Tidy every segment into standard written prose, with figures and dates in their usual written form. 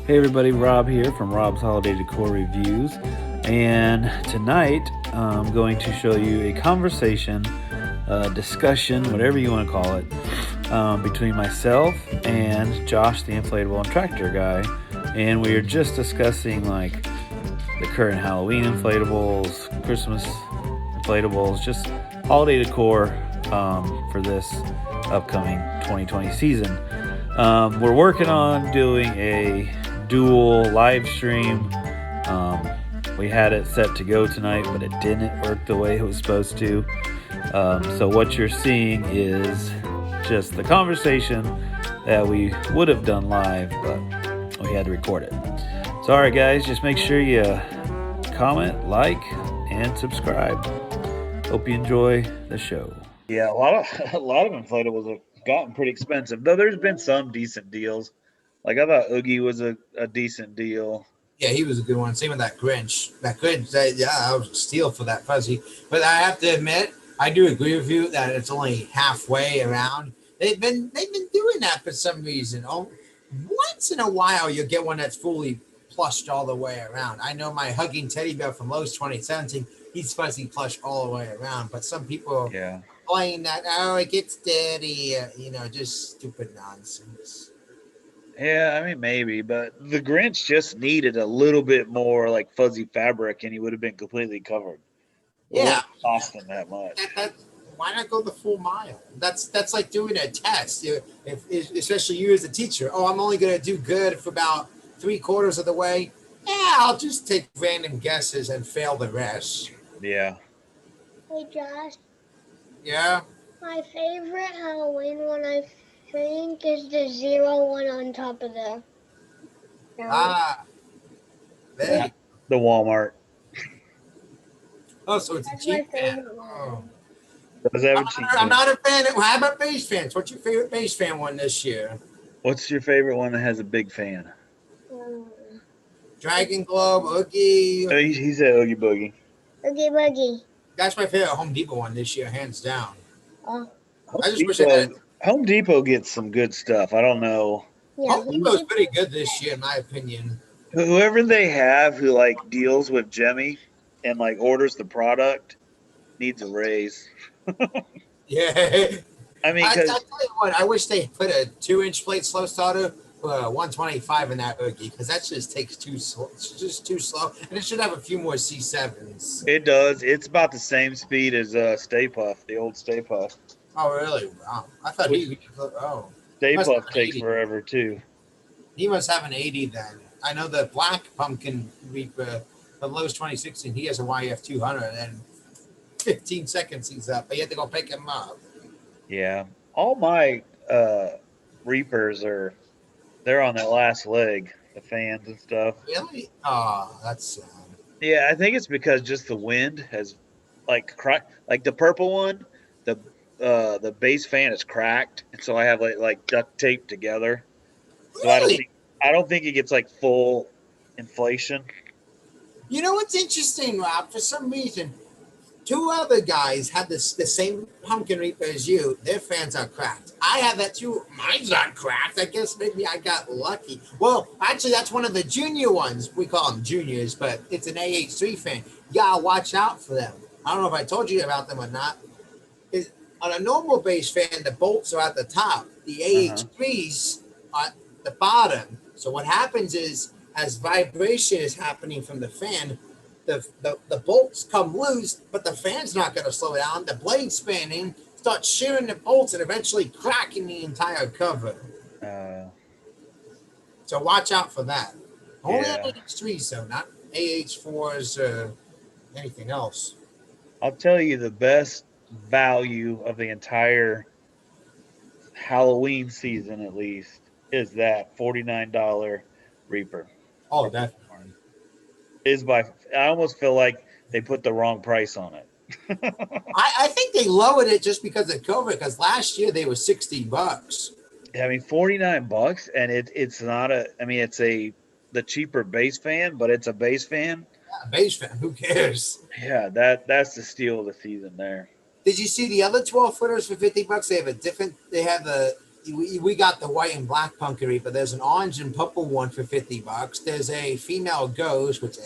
Hey everybody, Rob here from Rob's Holiday Decor Reviews. And tonight I'm going to show you a conversation, discussion, whatever you want to call it, between myself and Josh, the inflatable and tractor guy. And we are just discussing like the current Halloween inflatables, Christmas inflatables, just holiday decor for this upcoming 2020 season. We're working on doing a dual live stream. We had it set to go tonight, but it didn't work the way it was supposed to. So what you're seeing is just the conversation that we would have done live, but we had to record it. So all right, guys, just make sure you comment, like, and subscribe. Hope you enjoy the show. Yeah, a lot of inflatables have gotten pretty expensive, though there's been some decent deals. Like I thought Oogie was a decent deal. Yeah, he was a good one. Same with that Grinch. That Grinch, I was steal for that fuzzy. But I have to admit, I do agree with you that it's only halfway around. They've been doing that for some reason. Oh, once in a while you'll get one that's fully plushed all the way around. I know my hugging teddy bear from Lowe's 2017, he's fuzzy plush all the way around. But some people Yeah. complain that it gets dirty, just stupid nonsense. Yeah, I mean maybe, but the Grinch just needed a little bit more like fuzzy fabric, and he would have been completely covered. It Yeah, wouldn't cost him that much. that why not go the full mile? That's like doing a test. If especially you as a teacher, I'm only going to do good for about three-quarters of the way. Yeah, I'll just take random guesses and fail the rest. Yeah. Hey Josh, Yeah. my favorite Halloween one I think is the zero one on top of the mountain. Ah, there. The Walmart. Oh, so it's a That's my cheap fan. favorite Oh. one. Does have I'm a cheap not, I'm one. not a fan. How about base fans? What's your favorite base fan one this year? What's your favorite one that has a big fan? Um, Dragon Globe, Oogie. Oh, he said Oogie Boogie. Oogie Boogie. That's my favorite Home Depot one this year, hands down. Oh, I just wish I had. Home Depot gets some good stuff. I don't know. yeah. Home Depot's pretty good this year, in my opinion. Whoever they have who like deals with Jemmy and like orders the product needs a raise. Yeah. I mean, I because tell you what, I wish they put a 2-inch plate slow starter for 125 in that Oogie because that just takes too slow. It's just too slow, and it should have a few more C7s. it does. It's about the same speed as Stay Puff, the old Stay Puff. Oh, really? Wow. I thought he. Oh, Stay must Puff have an takes 80. forever too. He must have an 80 then. I know the Black Pumpkin Reaper, the Lowe's 2016. He has a YF 200, and 15 seconds he's up, but you have to go pick him up. Yeah, all my Reapers they're on that last leg, the fans and stuff. Really? Oh, that's sad. Yeah, I think it's because just the wind has like the purple one, the base fan is cracked, and so I have like duct tape together. So Really? I don't think it gets like full inflation. You know what's interesting, Rob? For some reason, two other guys had the same pumpkin reaper as you. Their fans are cracked. I have that too. Mine's not cracked. I guess maybe I got lucky. Well, actually, that's one of the junior ones. We call them juniors, but it's an AH3 fan. You gotta watch out for them. I don't know if I told you about them or not. Is on a normal base fan, the bolts are at the top. The AH3s are at the bottom. So what happens is, as vibration is happening from the fan, the bolts come loose, but the fan's not going to slow down. The blade spinning starts shearing the bolts and eventually cracking the entire cover. Uh, So watch out for that. Only Yeah. on AH3s, though, not AH4s or anything else. I'll tell you the best value of the entire Halloween season, at least, is that $49 Reaper. Oh, definitely. Is by I almost feel like they put the wrong price on it. I think they lowered it just because of COVID, because last year they were $60. I mean, $49, and it's not a. I mean, it's the cheaper base fan, but it's a base fan. Yeah, base fan, who cares? Yeah, that's the steal of the season there. Did you see the other 12 footers for $50? They have a different. They have we got the white and black pumpkin reaper. There's an orange and purple one for $50. There's a female ghost, which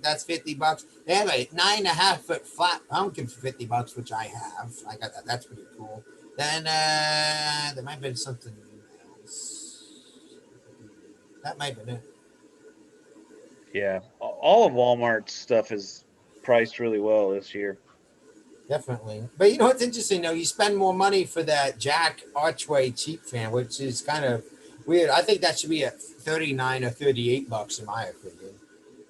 that's $50. They have a 9.5 foot flat pumpkin for $50, which I have. I got that. That's pretty cool. Then there might have been something else. That might have been it. Yeah, all of Walmart's stuff is priced really well this year. Definitely. But you know what's interesting though? You spend more money for that Jack Archway cheap fan, which is kind of weird. I think that should be at 39 or $38 in my opinion.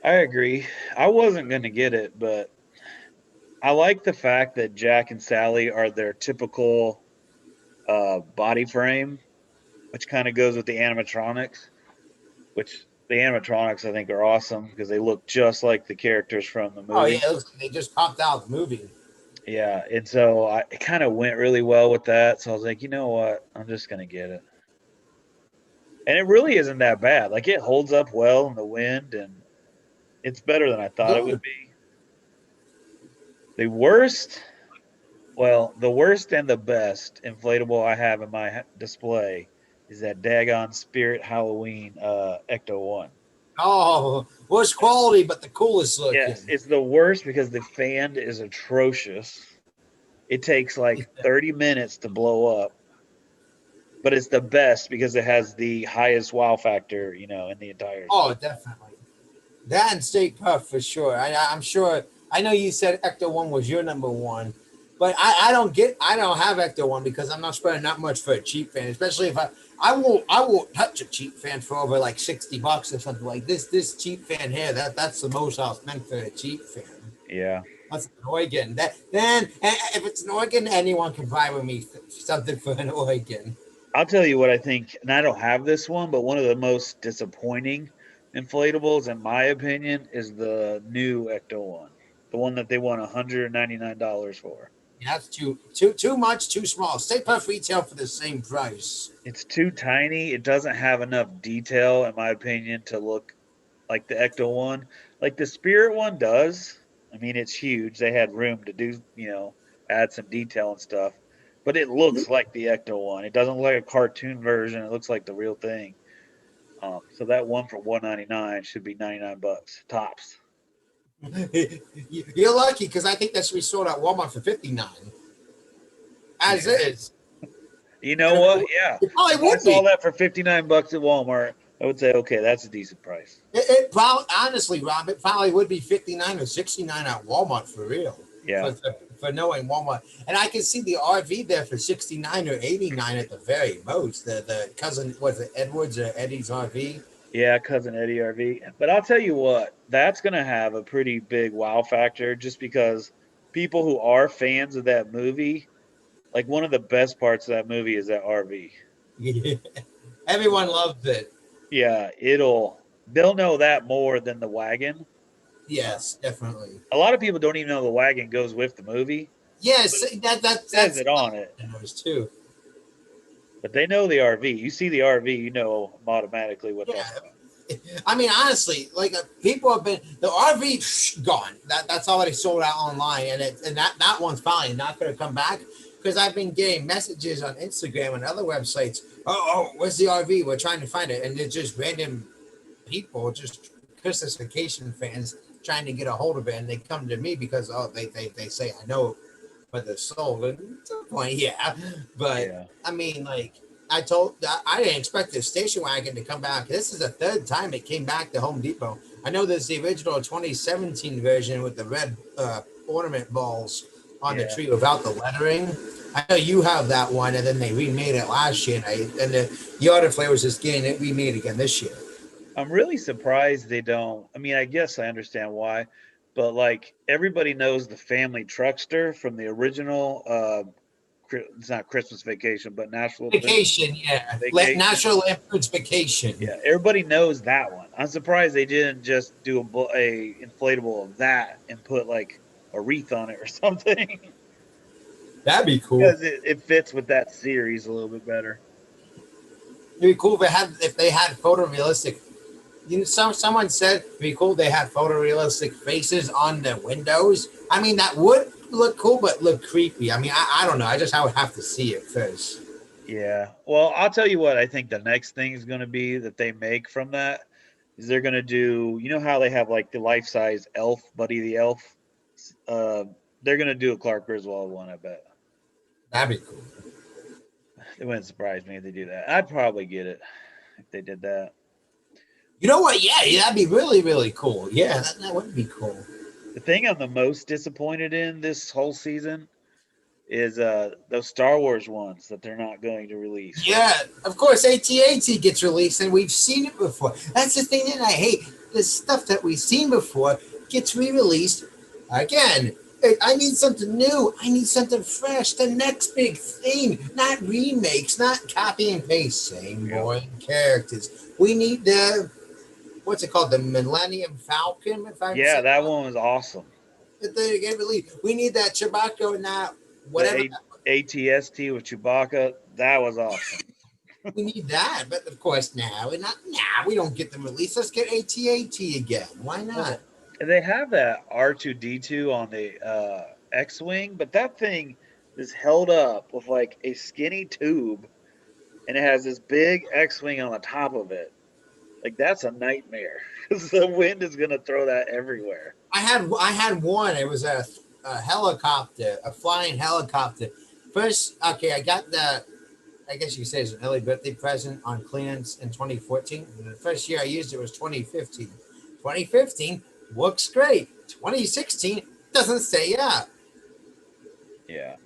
I agree. I wasn't going to get it, but I like the fact that Jack and Sally are their typical body frame, which kind of goes with the animatronics, which the animatronics I think are awesome because they look just like the characters from the Oh yeah, movie. it looks like they just popped out of the movie. Yeah, and so it kind of went really well with that. So I was like, you know what? I'm just going to get it. And it really isn't that bad. Like it holds up well in the wind and it's better than I thought it would Good. be. The worst, the worst and the best inflatable I have in my display is that daggone Spirit Halloween Ecto 1. Oh, worst quality, but the coolest Yes, looking. it's the worst because the fan is atrocious. It takes like 30 minutes to blow up, but it's the best because it has the highest wow factor, in the entire Oh, set. definitely. That and State Puff for sure. I'm sure. I know you said Ecto One was your number one, but I don't have Ecto One because I'm not spending that much for a cheap fan, especially if I won't touch a cheap fan for over like $60 or something like this. This cheap fan here, that's the most I'll spend for a cheap fan. Yeah. That's an organ. Then if it's an organ, anyone can buy with me something for an organ. I'll tell you what I think, and I don't have this one, but one of the most disappointing inflatables, in my opinion, is the new Ecto one, the one that they want $199 for. Yeah, that's too much, too small. Stay Puft retail for the same price. It's too tiny. It doesn't have enough detail, in my opinion, to look like the Ecto one. Like the Spirit one does. I mean, it's huge. They had room to do, add some detail and stuff. But it looks like the Ecto one. It doesn't look like a cartoon version. It looks like the real thing. So that one for 199 should be $99 tops. You're lucky because I think that should be sold at Walmart for 59 as Yeah. is. You know what? Yeah. It probably If I would saw be. that for $59 at Walmart, I would say, okay, that's a decent price. It probably, honestly, Rob, it probably would be 59 or 69 at Walmart for real. Yeah. For knowing Walmart, and I can see the RV there for 69 or 89 at the very most. The cousin was it Edwards or Eddie's RV? Yeah, cousin Eddie RV. But I'll tell you what, that's going to have a pretty big wow factor just because people who are fans of that movie, like one of the best parts of that movie is that RV. Yeah. Everyone loves it. Yeah, they'll know that more than the wagon. Yes, definitely. A lot of people don't even know the wagon goes with the movie. Yes, It says it on it. those too. But they know the RV. You see the RV, you know automatically what Yeah. that's about. I mean, honestly, like people have been the RV gone. That's already sold out online, and that one's probably not going to come back because I've been getting messages on Instagram and other websites. Oh, where's the RV? We're trying to find it, and it's just random people, just Christmas vacation fans trying to get a hold of it, and they come to me because they say I know, but they're sold. And at some point, yeah, but Yeah. I mean, like. I didn't expect the station wagon to come back. This is the third time it came back to Home Depot. I know there's the original 2017 version with the red ornament balls on the tree without the lettering. I know you have that one, and then they remade it last year, and the other flavors is getting it remade again this year. I'm really surprised they don't. I mean, I guess I understand why, but like everybody knows the family truckster from the original it's not Christmas Vacation, but National Vacation, yeah. Vacation. National Lampoon's Vacation. Yeah, everybody knows that one. I'm surprised they didn't just do a inflatable of that and put like a wreath on it or something That'd be cool. because it fits with that series a little bit better. It'd be cool if they had photorealistic. You know, someone said it'd be cool if they had photorealistic faces on the windows. I mean, that would look cool, but look creepy. I mean, I don't know. I would have to see it first. Yeah. Well, I'll tell you what I think the next thing is going to be that they make from that is they're going to do, you know how they have like the life-size elf, Buddy the Elf? Uh, they're going to do a Clark Griswold one, I bet. That'd be cool. It wouldn't surprise me if they do that. I'd probably get it if they did that. You know what? Yeah, that'd be really, really cool. Yeah, that would be cool. The thing I'm the most disappointed in this whole season is those Star Wars ones that they're not going to release. Yeah, of course, AT-AT gets released, and we've seen it before. That's the thing that I hate. The stuff that we've seen before gets re-released again. I need something new. I need something fresh. The next big thing, not remakes, not copy and paste, same boring characters. We need the what's it called, the Millennium Falcon? If I'm Yeah, saying that one was awesome. that they get released. We need that Chewbacca and that whatever. The ATST with Chewbacca, that was awesome. We need that, but of course now we're not. Now we don't get them released. Let's get AT-AT again. Why not? Well, they have that R2D2 on the X-wing, but that thing is held up with like a skinny tube, and it has this big X-wing on the top of it. Like that's a nightmare because the wind is gonna throw that everywhere. I had one. It was a helicopter, a flying helicopter. First, okay, I got the. I guess you could say it's an early birthday present on clearance in 2014. The first year I used it was 2015. 2015 looks great. 2016 doesn't stay up. Yeah.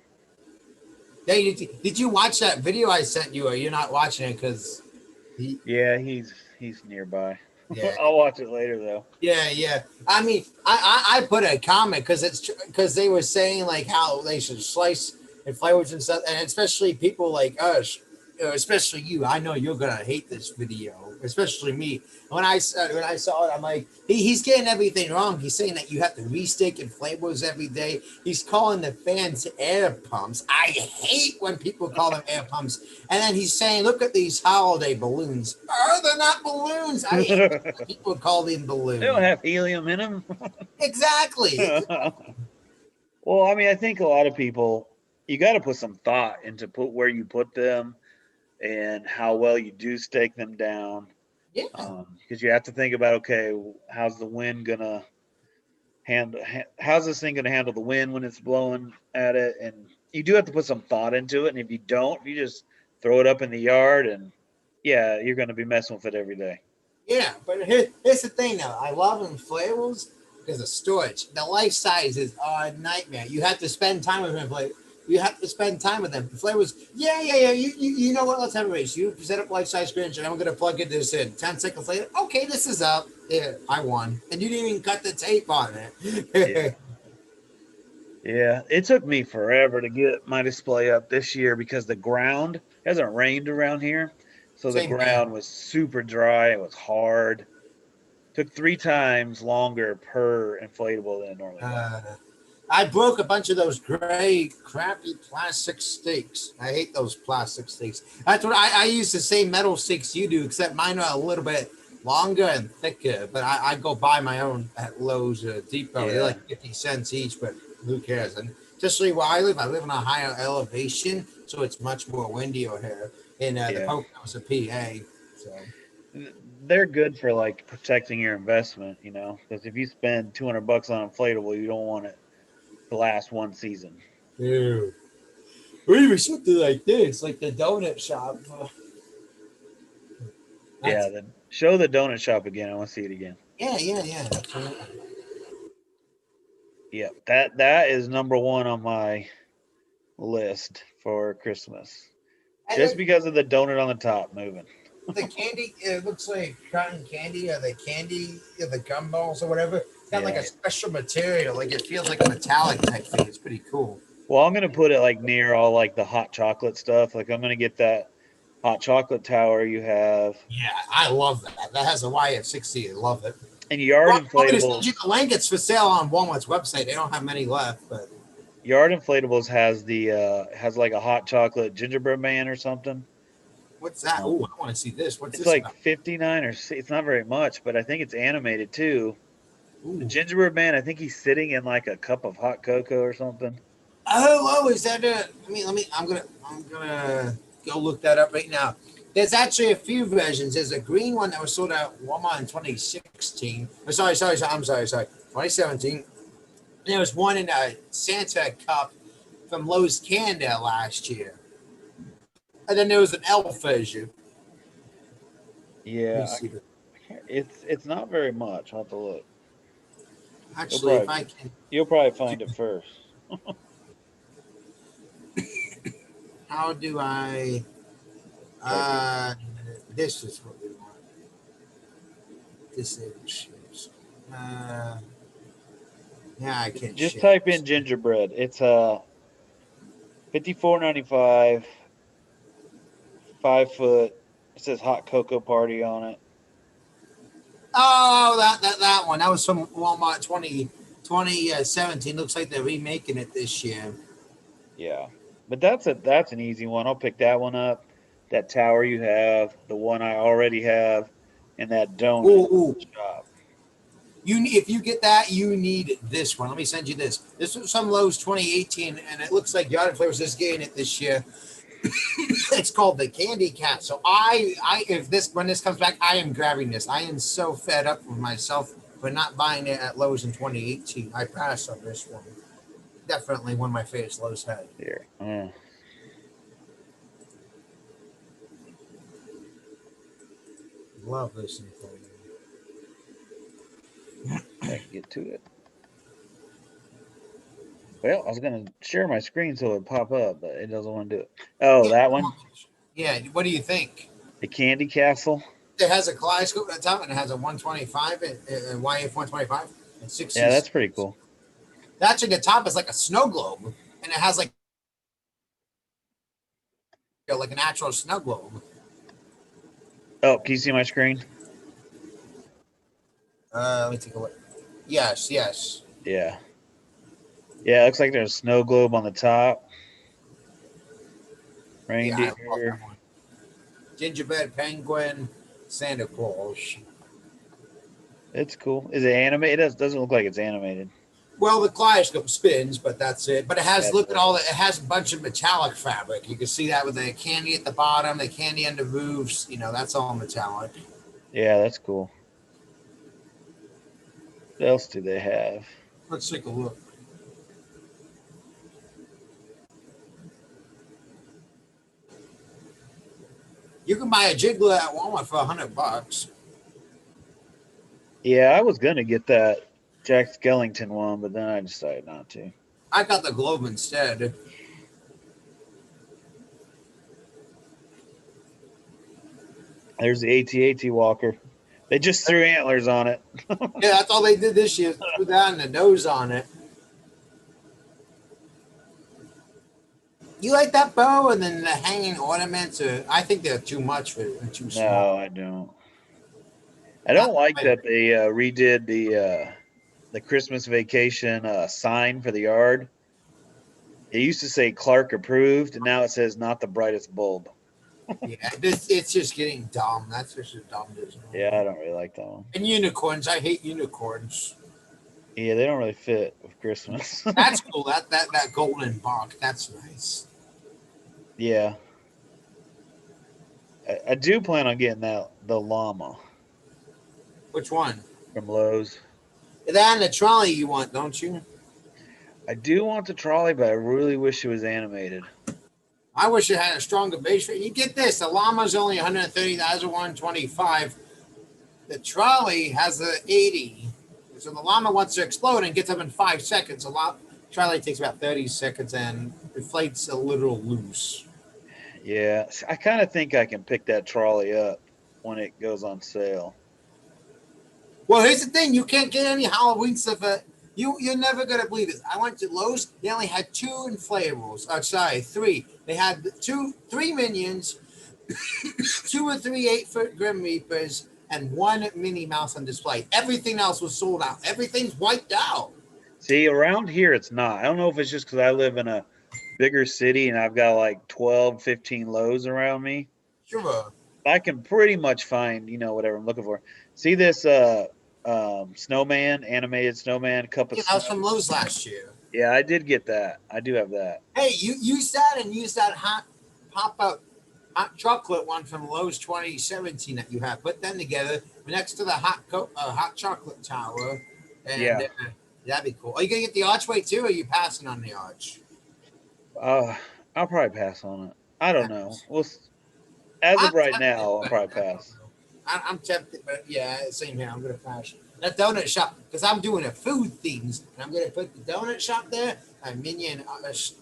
Hey, did you watch that video I sent you, or you're not watching it because Yeah, he's nearby. yeah. I'll watch it later though. Yeah. I mean, I put a comment because they were saying like how they should slice and flavors and stuff, and especially people like us, especially you. I know you're gonna hate this video, especially me. When I saw it, I'm like, he's getting everything wrong. He's saying that you have to restick and flavors every day. He's calling the fans air pumps. I hate when people call them air pumps. And then he's saying, look at these holiday balloons. Oh, they're not balloons. I hate when people call them balloons. They don't have helium in them. Exactly. Well, I mean, I think a lot of people, you got to put some thought into where you put them and how well you do stake them down. Yeah. Because you have to think about, okay, how's the wind gonna how's this thing gonna handle the wind when it's blowing at it? And you do have to put some thought into it. And if you don't, if you just throw it up in the yard, and yeah, you're gonna be messing with it every day. Yeah, but here's the thing now. I love inflatables because of storage. The life size is a nightmare. You have to spend time with them. You have to spend time with them. Inflatables, yeah. You know what? Let's have a race. You set up life size screens, and I'm gonna plug this in. 10 seconds later, okay, this is up. Yeah, I won, and you didn't even cut the tape on it. Yeah, it took me forever to get my display up this year because the ground hasn't rained around here. So the Same here. ground was super dry. It was hard. Took 3 times longer per inflatable than it normally does. I broke a bunch of those gray, crappy plastic sticks. I hate those plastic sticks. That's what I use the same metal sticks you do, except mine are a little bit longer and thicker. But I go buy my own at Lowe's or Depot. Yeah. They're like 50 cents each, but who cares? And especially where I live on a higher elevation, so it's much more windier here. And the Poconos of PA. So They're good for like protecting your investment, you know, because if you spend $200 on inflatable, you don't want it to last one season. dude. Or even something like this, like the donut shop. Yeah, then show the donut shop again. I want to see it again. Yeah. Absolutely. Yeah, that is number one on my list for Christmas. Just because of the donut on the top moving. The candy, it looks like cotton candy or the candy, or the gumballs or whatever. It's got like a special material, like it feels like a metallic type thing. It's pretty cool. Well, I'm gonna put it like near all like the hot chocolate stuff. Like I'm gonna get that hot chocolate tower you have. Yeah, I love that. That has a YF60. I love it. And Yard Inflatables. The link, it's for sale on Walmart's website. They don't have many left, but Yard Inflatables has the has like a hot chocolate gingerbread man or something. what's that? Oh, I want to see this. What's It's this? like About? 59 or it's not very much, but I think it's animated too. Ooh. The gingerbread man, I think he's sitting in like a cup of hot cocoa or something. Oh, is that a? Let me. I'm gonna go look that up right now. There's actually a few versions. There's a green one that was sold at Walmart in 2016. I'm sorry, 2017. There was one in a Santa cup from Lowe's Canada last year. And then there was an elf version. Let me Yeah, see. it's not very much. I'll have to look. You'll Actually, if probably I can, you'll probably find it first. how do I? Type in. Uh, this is what we want. Disable shapes. Uh, yeah, I can't Just share type this. in gingerbread. It's $54.95, 5 foot. It says hot cocoa party on it. Oh, that one. That was from Walmart 2017. Looks like they're remaking it this year. Yeah, but that's an easy one. I'll pick that one up. That tower you have, the one I already have, and that donut Ooh, ooh. shop. If you get that, you need this one. Let me send you this. This was from Lowe's 2018, and it looks like Yard Flavors is getting it this year. It's called the Candy Cat. So if when this comes back, I am grabbing this. I am so fed up with myself for not buying it at Lowe's in 2018. I passed on this one. Definitely one of my favorites Lowe's had. Here, Love this thing. I can get to it. Well, I was gonna share my screen so it'd pop up, but it doesn't want to do it. Oh, Yeah, that one, yeah. What do you think? the Candy Castle. It has a kaleidoscope at the top, and it has a 125 and YF 125 and 60. Yeah, that's pretty cool. Actually, the top is like a snow globe, and it has like an actual snow globe. Oh, can you see my screen? Let me take a look. Yes, yes. Yeah. Yeah, it looks like there's a snow globe on the top. Yeah, I love that Reindeer. one. Gingerbread penguin, Santa Claus. It's cool. Is it animated? It doesn't look like it's animated. Well, the kaleidoscope spins, but that's it. But it has That's look at all it has a bunch of metallic fabric. You can see that with the candy at the bottom, the candy on the roofs. That's all metallic. Yeah, that's cool. What else do they have? Let's take a look. You can buy a jiggler at Walmart for $100. Yeah, I was gonna get that Jack Skellington one, but then I decided not to. I got the globe instead. There's the AT-AT Walker. They just threw antlers on it. Yeah, that's all they did this year. Threw that and the nose on it. You like that bow and then the hanging ornaments? I think they're too much for it. Too small. No, I don't. I don't like that they redid the Christmas vacation sign for the yard. It used to say Clark approved, and now it says not the brightest bulb. Yeah, it's just getting dumb. That's just a dumb design. Yeah, I don't really like that one. And unicorns, I hate unicorns. Yeah, they don't really fit with Christmas. That's cool. That golden bark, that's nice. Yeah. I do plan on getting the llama Which one? from Lowe's. That and the trolley you want, don't you? I do want the trolley, but I really wish it was animated. I wish it had a stronger base rate. You get this: the llama's only 130,000, 125. The trolley has the 80. So the llama wants to explode and gets up in 5 seconds. Trolley takes about 30 seconds and inflates a little loose. Yeah, I kind of think I can pick that trolley up when it goes on sale. Well, here's the thing: you can't get any Halloween stuff. You're never gonna believe this. I went to Lowe's. They only had 2 inflatables. Sorry, 3. They had 3 minions, 2 or 3 8-foot Grim Reapers, and 1 Minnie Mouse on display. Everything else was sold out. Everything's wiped out. See, around here it's not. I don't know if it's just because I live in a bigger city and I've got like 12, 15 Lowe's around me. Sure. I can pretty much find, whatever I'm looking for. See this snowman, animated snowman, cup of Yeah, that was from Lowe's last year. Yeah, I did get that. I do have that. Hey, you use that and use that hot pop-out hot chocolate one from Lowe's 2017 that you have. Put them together next to the hot chocolate tower, and Yeah. that'd be cool. Are you gonna get the archway too, or are you passing on the arch? Uh, I'll probably pass on it. I don't know. As of I'm right tempted, now, I'll but probably I don't pass. know. I'm tempted, but yeah, same here. I'm gonna pass that donut shop because I'm doing a food things, and I'm gonna put the donut shop there, a minion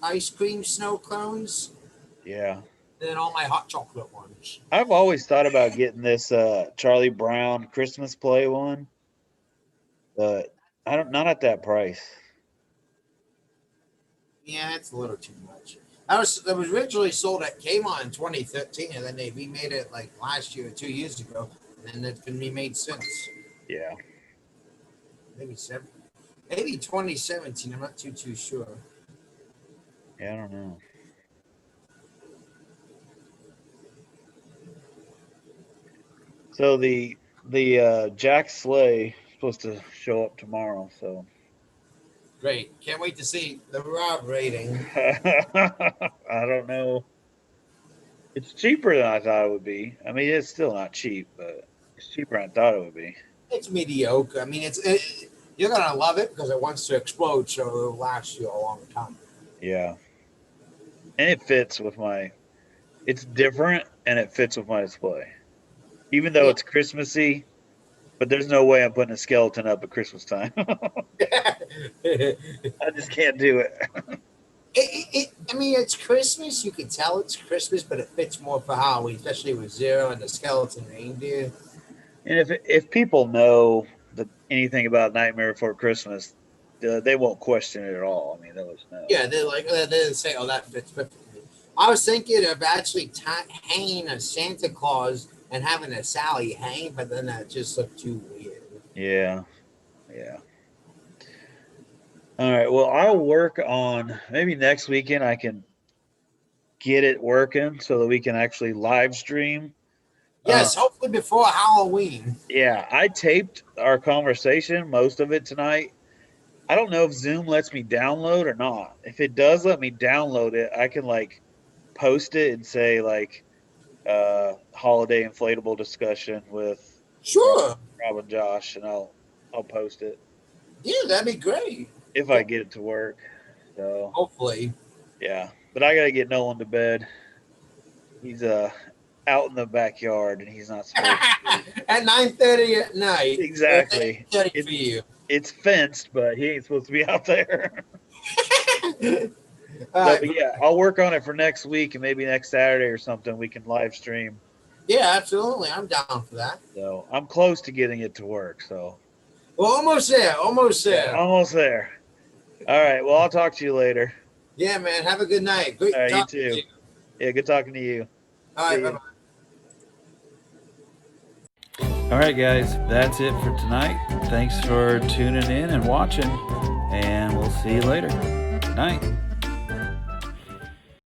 ice cream snow cones, Yeah. and then all my hot chocolate ones. I've always thought about getting this Charlie Brown Christmas play one, but I don't not at that price. Yeah, it's a little too much. I was originally sold at Kmart in 2013, and then they remade it like last year or 2 years ago, and then it's been remade since. Yeah. Maybe maybe 2017. I'm not too sure. Yeah, I don't know. So the Jack Sleigh is supposed to show up tomorrow, so Great. Can't wait to see the Rob rating. I don't know. It's cheaper than I thought it would be. I mean, it's still not cheap, but it's cheaper than I thought it would be. It's mediocre. I mean, you're gonna love it because it wants to explode, so it'll last you a long time. Yeah. And it fits with my it's different and it fits with my display. Even though Yeah. it's Christmassy, but there's no way I'm putting a skeleton up at Christmas time. I just can't do it. I mean, it's Christmas. You can tell it's Christmas, but it fits more for Halloween, especially with Zero and the skeleton reindeer. And if people know anything about Nightmare Before Christmas, they won't question it at all. I mean, they'll just know. Yeah, they're like, they say, oh, that fits perfectly. I was thinking of actually hanging a Santa Claus and having a Sally hang, but then that just looked too weird. Yeah, yeah. All right. Well, I'll work on maybe next weekend. I can get it working so that we can actually live stream. Yes, hopefully before Halloween. Yeah, I taped our conversation, most of it tonight. I don't know if Zoom lets me download or not. If it does let me download it, I can like post it and say like holiday inflatable discussion with Rob, Sure. Rob and Josh, and I'll post it Yeah, that'd be great. if I get it to work. So Hopefully. yeah, but I gotta get Nolan to bed. He's out in the backyard and he's not supposed to be. At 9:30 at night. Or Exactly. 8:30 for you. It's fenced, but he ain't supposed to be out there. All So right. yeah, I'll work on it for next week and maybe next Saturday or something. We can live stream. Yeah, absolutely. I'm down for that. So I'm close to getting it to work. So Well, almost there. Almost there. almost there. All right. Well, I'll talk to you later. Yeah, man. Have a good night. Great All right, you talking too. to you. Yeah, good talking to you. All right. See ya. Bye-bye. All right, guys, that's it for tonight. Thanks for tuning in and watching, and we'll see you later. Night.